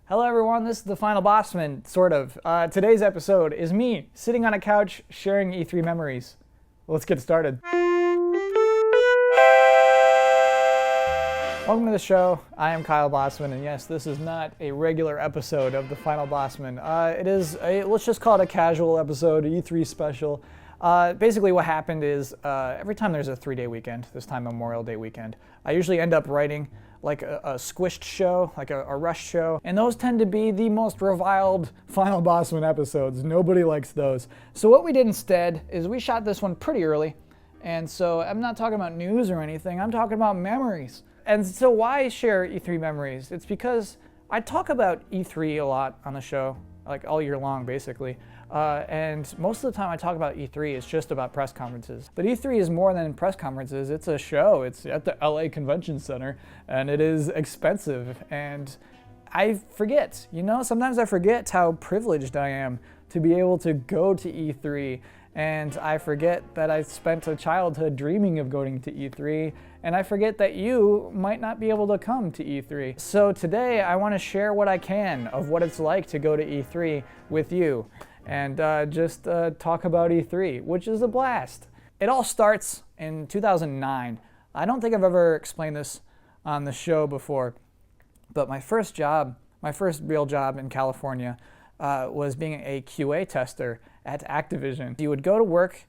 Hello everyone, this is the final Bosman, sort of. Today's episode is me sitting on a couch sharing E3 memories. Let's get started. Welcome to the show. I am Kyle Bosman, and yes, this is not a regular episode of the final Bosman. It is let's just call it a casual episode, E3 special. Basically what happened is every time there's a 3-day weekend, this time Memorial Day weekend, I usually end up writing like a squished show, like a rush show, and those tend to be the most reviled Final Bossman episodes. Nobody likes those. So what we did instead is we shot this one pretty early, and so I'm not talking about news or anything, I'm talking about memories. And so why share E3 memories? It's because I talk about E3 a lot on the show, like all year long basically. And most of the time I talk about E3 is just about press conferences. But E3 is more than press conferences. It's a show. It's at the LA Convention Center, and it is expensive. And I forget, sometimes I forget how privileged I am to be able to go to E3. And I forget that I spent a childhood dreaming of going to E3. And I forget that you might not be able to come to E3. So today I want to share what I can of what it's like to go to E3 with you. And just talk about E3, which is a blast. It all starts in 2009. I don't think I've ever explained this on the show before, but my first real job in California was being a QA tester at Activision. You would go to work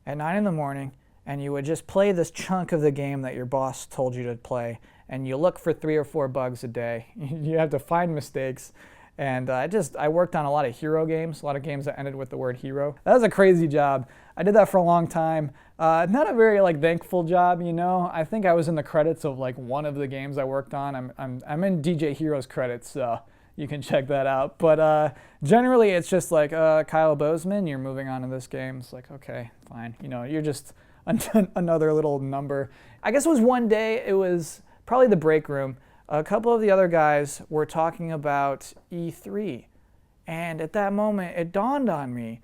at 9 in the morning and you would just play this chunk of the game that your boss told you to play, and you look for 3 or 4 bugs a day. You have to find mistakes. And I worked on a lot of hero games, a lot of games that ended with the word hero. That was a crazy job. I did that for a long time. Not a very thankful job, I think I was in the credits of one of the games I worked on. I'm in DJ Heroes credits, so you can check that out. But generally it's just Kyle Bosman, you're moving on to this game. It's okay, fine. You're just another little number. I guess it was one day, it was probably the break room. A couple of the other guys were talking about E3, and at that moment it dawned on me.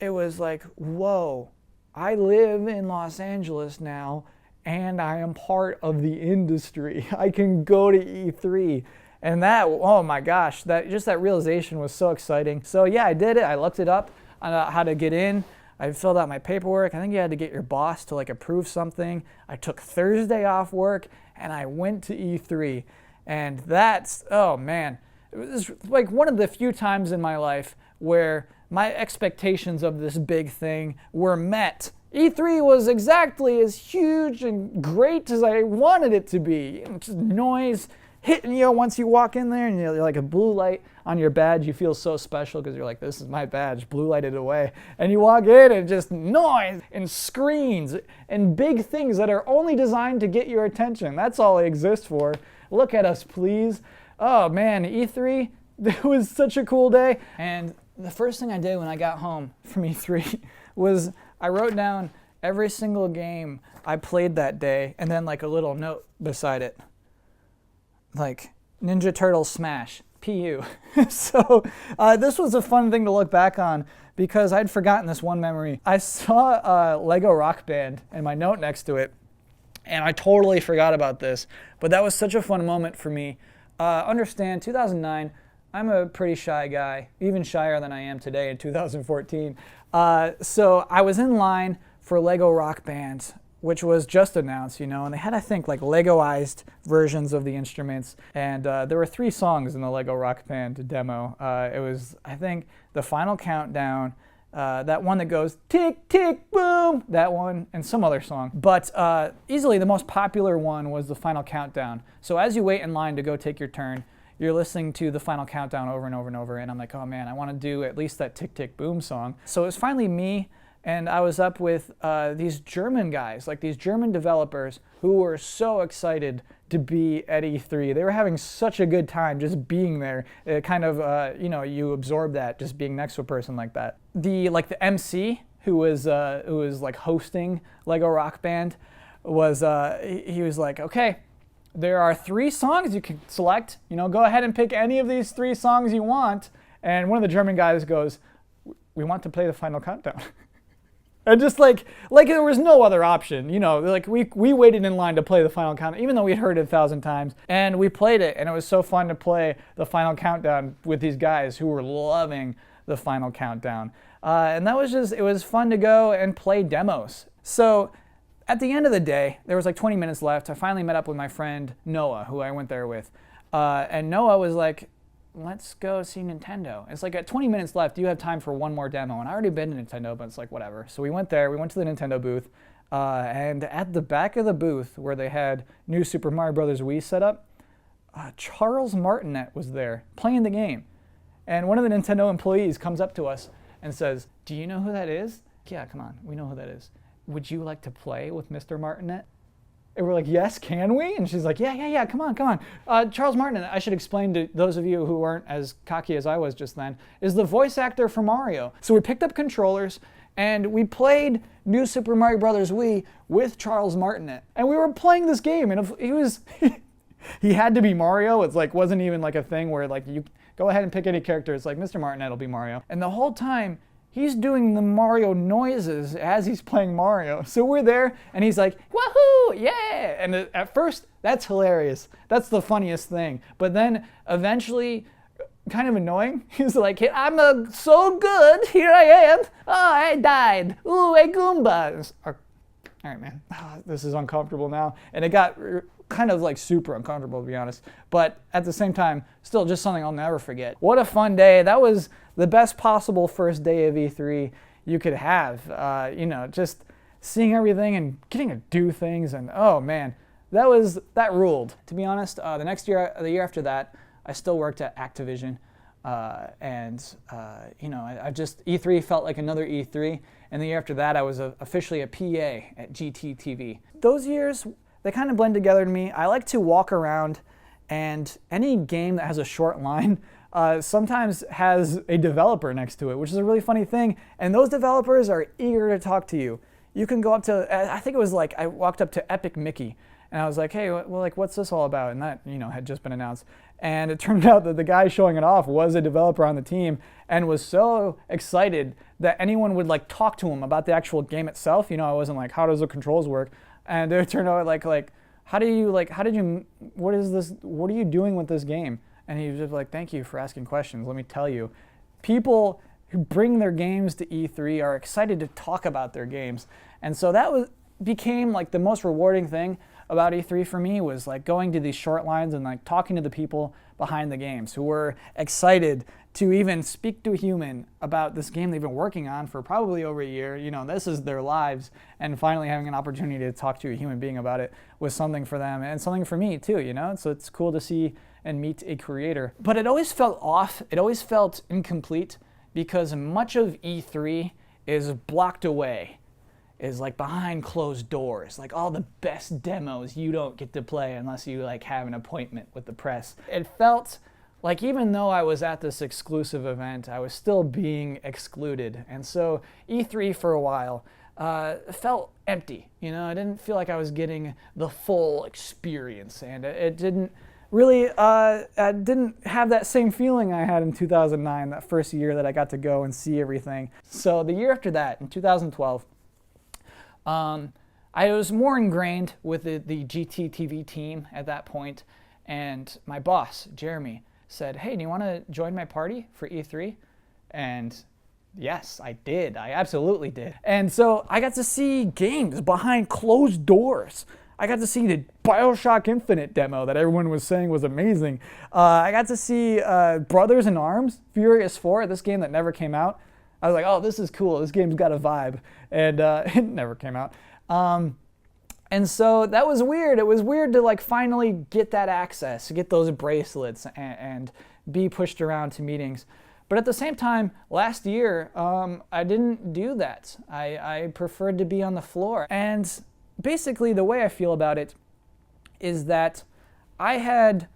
It was whoa, I live in Los Angeles now and I am part of the industry. I can go to E3. And that, oh my gosh, that realization was so exciting. So yeah, I did it. I looked it up on how to get in. I filled out my paperwork. I think you had to get your boss to approve something. I took Thursday off work and I went to E3. And that's, oh man, it was one of the few times in my life where my expectations of this big thing were met. E3 was exactly as huge and great as I wanted it to be. Just noise hitting you once you walk in there, and you're like a blue light on your badge. You feel so special because you're like, this is my badge, blue lighted away. And you walk in and just noise and screens and big things that are only designed to get your attention. That's all they exist for. Look at us, please. Oh man, E3, it was such a cool day. And the first thing I did when I got home from E3 was I wrote down every single game I played that day and then a little note beside it. Ninja Turtles Smash, PU. So this was a fun thing to look back on because I'd forgotten this one memory. I saw Lego Rock Band and my note next to it, and I totally forgot about this, but that was such a fun moment for me. Understand, 2009, I'm a pretty shy guy, even shyer than I am today in 2014. So I was in line for Lego Rock Band, which was just announced, and they had, I think, Legoized versions of the instruments. And there were 3 songs in the Lego Rock Band demo. It was, I think, The Final Countdown, that one that goes tick, tick, boom, that one, and some other song. But easily the most popular one was The Final Countdown. So as you wait in line to go take your turn, you're listening to The Final Countdown over and over and over, and I'm like, oh man, I want to do at least that tick, tick, boom song. So it was finally me. And I was up with these German guys, these German developers who were so excited to be at E3. They were having such a good time just being there. It kind of, you absorb that just being next to a person like that. The MC who was hosting Lego Rock Band was he was okay, there are 3 songs you can select. Go ahead and pick any of these 3 songs you want. And one of the German guys goes, we want to play The Final Countdown. And just like there was no other option, you know, like we waited in line to play the Final Countdown, even though we'd heard it 1,000 times, and we played it, and it was so fun to play the Final Countdown with these guys who were loving the Final Countdown. And that was just, it was fun to go and play demos. So at the end of the day, there was like 20 minutes left. I finally met up with my friend Noah, who I went there with. And Noah was like, let's go see Nintendo. It's like at 20 minutes left, you have time for one more demo. And I already been to Nintendo, but it's like whatever. So we went there, we went to the Nintendo booth. And at the back of the booth where they had new Super Mario Bros. Wii set up, Charles Martinet was there playing the game. And one of the Nintendo employees comes up to us and says, do you know who that is? Yeah, come on, we know who that is. Would you like to play with Mr. Martinet? And we're like, yes, can we? And she's like, yeah, come on. Charles Martinet, I should explain to those of you who aren't as cocky as I was just then, is the voice actor for Mario. So we picked up controllers and we played New Super Mario Bros. Wii with Charles Martinet. And we were playing this game, and he was, he had to be Mario. It's like, wasn't even like a thing where like you go ahead and pick any character. It's like Mr. Martinet will be Mario. And the whole time, he's doing the Mario noises as he's playing Mario. So we're there, and he's like, woohoo, yeah! And at first, that's hilarious. That's the funniest thing. But then, eventually, kind of annoying, he's like, hey, I'm so good, here I am. Oh, I died. Ooh, a Goomba. All right, man, this is uncomfortable now. And it got kind of like super uncomfortable, to be honest. But at the same time, still just something I'll never forget. What a fun day. That was the best possible first day of E3 you could have. You know, just seeing everything and getting to do things, and oh man, that ruled. To be honest, the year after that, I still worked at Activision. You know, I just, E3 felt like another E3. And the year after that, I was officially a PA at GTTV. Those years, they kind of blend together to me. I like to walk around, and any game that has a short line sometimes has a developer next to it, which is a really funny thing. And those developers are eager to talk to you. You can go up to, I think it was like, I walked up to Epic Mickey, and I was like, hey, well, like, what's this all about? And that, you know, had just been announced. And it turned out that the guy showing it off was a developer on the team and was so excited that anyone would like talk to him about the actual game itself. You know, I wasn't like, how does the controls work? And it turned out like, what is this, what are you doing with this game? And he was just like, thank you for asking questions. Let me tell you, people who bring their games to E3 are excited to talk about their games. And so that became like the most rewarding thing about E3 for me, was like going to these short lines and like talking to the people behind the games who were excited to even speak to a human about this game they've been working on for probably over a year. You know, this is their lives, and finally having an opportunity to talk to a human being about it was something for them and something for me too, you know? So it's cool to see and meet a creator. But it always felt off, it always felt incomplete, because much of E3 is blocked away, is like behind closed doors, like all the best demos you don't get to play unless you like have an appointment with the press. It felt like even though I was at this exclusive event, I was still being excluded. And so E3 for a while felt empty. You know, I didn't feel like I was getting the full experience, and it didn't really, I didn't have that same feeling I had in 2009, that first year that I got to go and see everything. So the year after that, in 2012, I was more ingrained with the GTTV team at that point, and my boss, Jeremy, said, hey, do you want to join my party for E3? And yes, I did. I absolutely did. And so I got to see games behind closed doors. I got to see the BioShock Infinite demo that everyone was saying was amazing. I got to see Brothers in Arms, Furious 4, this game that never came out. I was like, oh, this is cool. This game's got a vibe. And it never came out. And so that was weird. It was weird to like finally get that access, get those bracelets, and be pushed around to meetings. But at the same time, last year, I didn't do that. I preferred to be on the floor. And basically the way I feel about it is that I had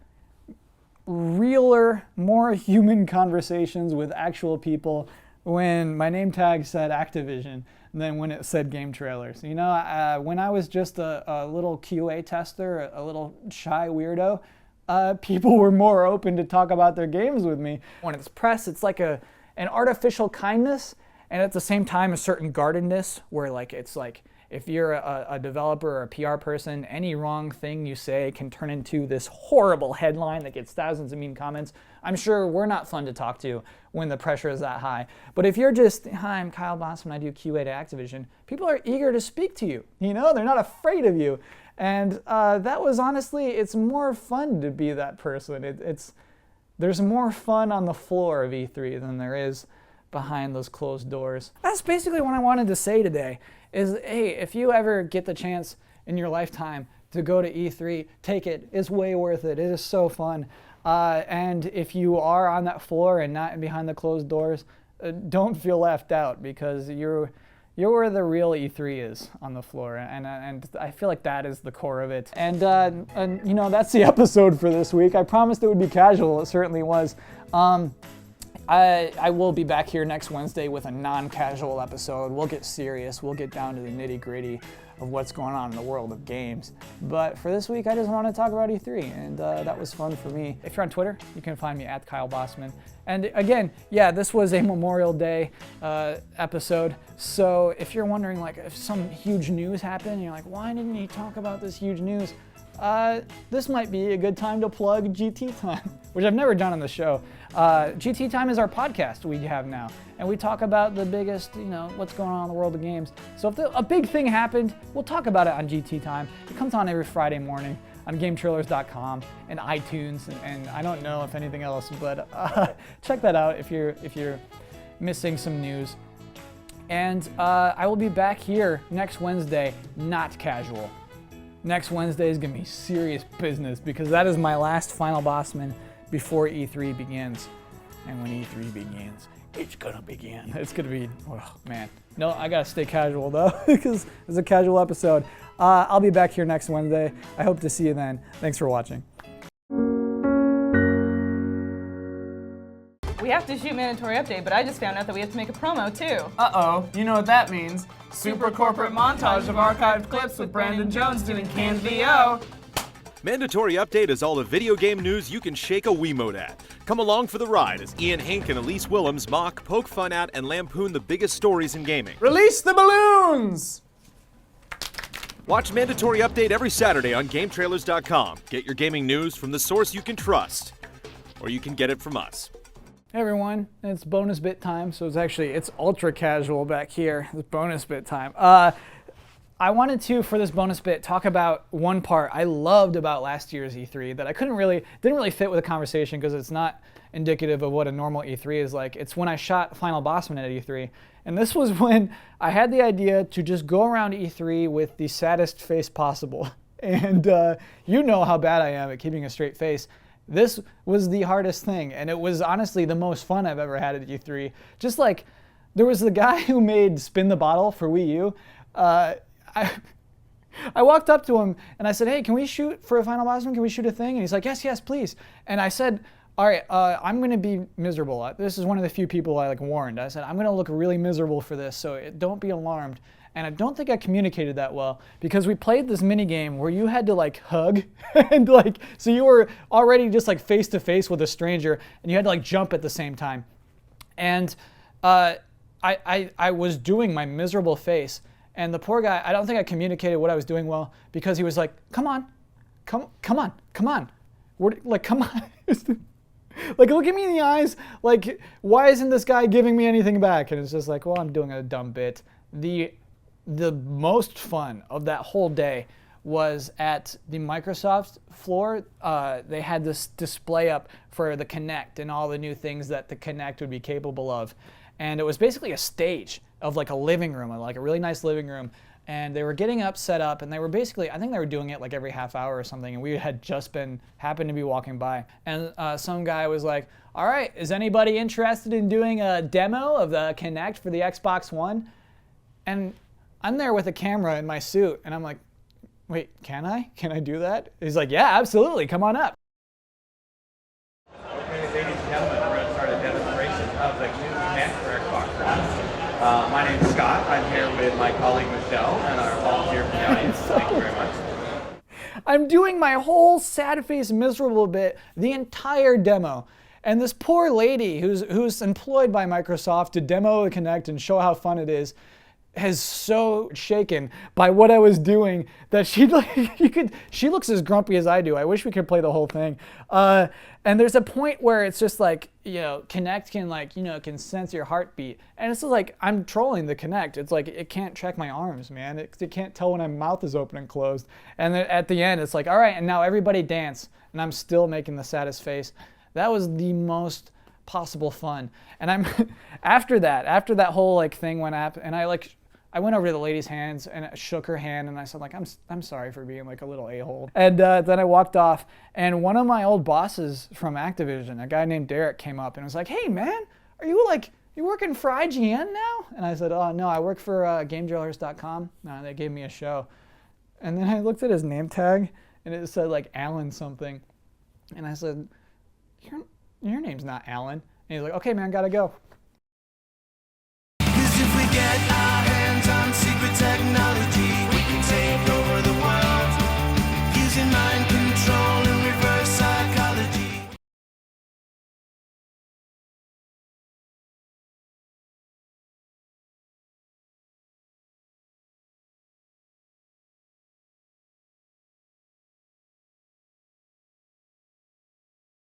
realer, more human conversations with actual people when my name tag said Activision than when it said GameTrailers. You know, when I was just a little QA tester, a little shy weirdo, people were more open to talk about their games with me. When it's press, it's like an artificial kindness, and at the same time a certain guardedness where like it's like if you're a developer or a PR person, any wrong thing you say can turn into this horrible headline that gets thousands of mean comments. I'm sure we're not fun to talk to when the pressure is that high. But if you're just, hi, I'm Kyle Bosman, I do QA to Activision, people are eager to speak to you. You know, they're not afraid of you. And that was honestly, it's more fun to be that person. There's more fun on the floor of E3 than there is behind those closed doors. That's basically what I wanted to say today is, hey, if you ever get the chance in your lifetime to go to E3, take it. It's way worth it. It is so fun. And if you are on that floor and not behind the closed doors, don't feel left out because you're where the real E3 is, on the floor, and I feel like that is the core of it. And you know, that's the episode for this week. I promised it would be casual. It certainly was. I will be back here next Wednesday with a non-casual episode. We'll get serious. We'll get down to the nitty-gritty of what's going on in the world of games. But for this week, I just want to talk about E3, and that was fun for me. If you're on Twitter, you can find me at Kyle Bosman. And again, yeah, this was a Memorial Day episode. So if you're wondering, like, if some huge news happened, and you're like, why didn't he talk about this huge news? This might be a good time to plug GT Time, which I've never done on the show. GT Time is our podcast we have now, and we talk about the biggest, you know, what's going on in the world of games. So if a big thing happened, we'll talk about it on GT Time. It comes on every Friday morning on GameTrailers.com and iTunes, and I don't know if anything else, but check that out if you're missing some news. And I will be back here next Wednesday, not casual. Next Wednesday is going to be serious business because that is my last Final Bossman before E3 begins. And when E3 begins, it's going to begin. It's going to be, oh man. No, I got to stay casual though because it's a casual episode. I'll be back here next Wednesday. I hope to see you then. Thanks for watching. We have to shoot mandatory update, but I just found out that we have to make a promo too. Uh-oh, you know what that means. Super corporate montage of archived clips with Brandon Jones doing canned VO. Mandatory Update is all the video game news you can shake a Wiimote at. Come along for the ride as Ian Hink and Elise Willems mock, poke fun at, and lampoon the biggest stories in gaming. Release the balloons! Watch Mandatory Update every Saturday on GameTrailers.com. Get your gaming news from the source you can trust. Or you can get it from us. Hey everyone, it's bonus bit time, so it's ultra casual back here. It's bonus bit time. I wanted to, for this bonus bit, talk about one part I loved about last year's E3 that I didn't really fit with the conversation because it's not indicative of what a normal E3 is like. It's when I shot Final Bossman at E3, and this was when I had the idea to just go around E3 with the saddest face possible. And you know how bad I am at keeping a straight face. This was the hardest thing, and it was honestly the most fun I've ever had at E3. Just like, there was the guy who made Spin the Bottle for Wii U. I walked up to him and I said, hey, can we shoot for a Final Bossman? Can we shoot a thing? And he's like, yes, please. And I said, all right, I'm going to be miserable. This is one of the few people I warned. I said, I'm going to look really miserable for this, so don't be alarmed. And I don't think I communicated that well because we played this mini game where you had to hug and so you were already just face to face with a stranger and you had to jump at the same time. And I was doing my miserable face, and the poor guy, I don't think I communicated what I was doing well because he was like, come on. Come on. Come on. Look at me in the eyes. Why isn't this guy giving me anything back? And it's just well, I'm doing a dumb bit. The most fun of that whole day was at the Microsoft floor. They had this display up for the Kinect and all the new things that the Kinect would be capable of. And it was basically a stage of a living room, a really nice living room. And they were getting set up, and they were basically, I think they were doing it every half hour or something, and we had just happened to be walking by. And some guy was like, all right, is anybody interested in doing a demo of the Kinect for the Xbox One? And I'm there with a camera in my suit, and I'm like, wait, can I? Can I do that? He's like, yeah, absolutely, come on up. Okay, ladies and gentlemen, we're going to start a demonstration of the new Kinect for Xbox One. My name's Scott. I'm here with my colleague Michelle and our volunteer from the audience. Thank you very much. I'm doing my whole sad face miserable bit the entire demo. And this poor lady who's employed by Microsoft to demo the Kinect and show how fun it is so shaken by what I was doing that she looks as grumpy as I do. I wish we could play the whole thing. And there's a point where it's just like, Kinect can can sense your heartbeat. And it's just like, I'm trolling the Kinect. It's like, it can't track my arms, man. It can't tell when my mouth is open and closed. And then at the end, it's like, all right, and now everybody dance. And I'm still making the saddest face. That was the most possible fun. And I'm after that whole thing went up, and I went over to the lady's hands and I shook her hand and I said I'm sorry for being a little a-hole. And then I walked off, and one of my old bosses from Activision, a guy named Derek, came up and was like, "Hey man, are you you working for IGN now?" And I said, "Oh no, I work for GameTrailers.com. They gave me a show." And then I looked at his name tag and it said Alan something. And I said, your name's not Alan. And he's like, "Okay man, gotta go."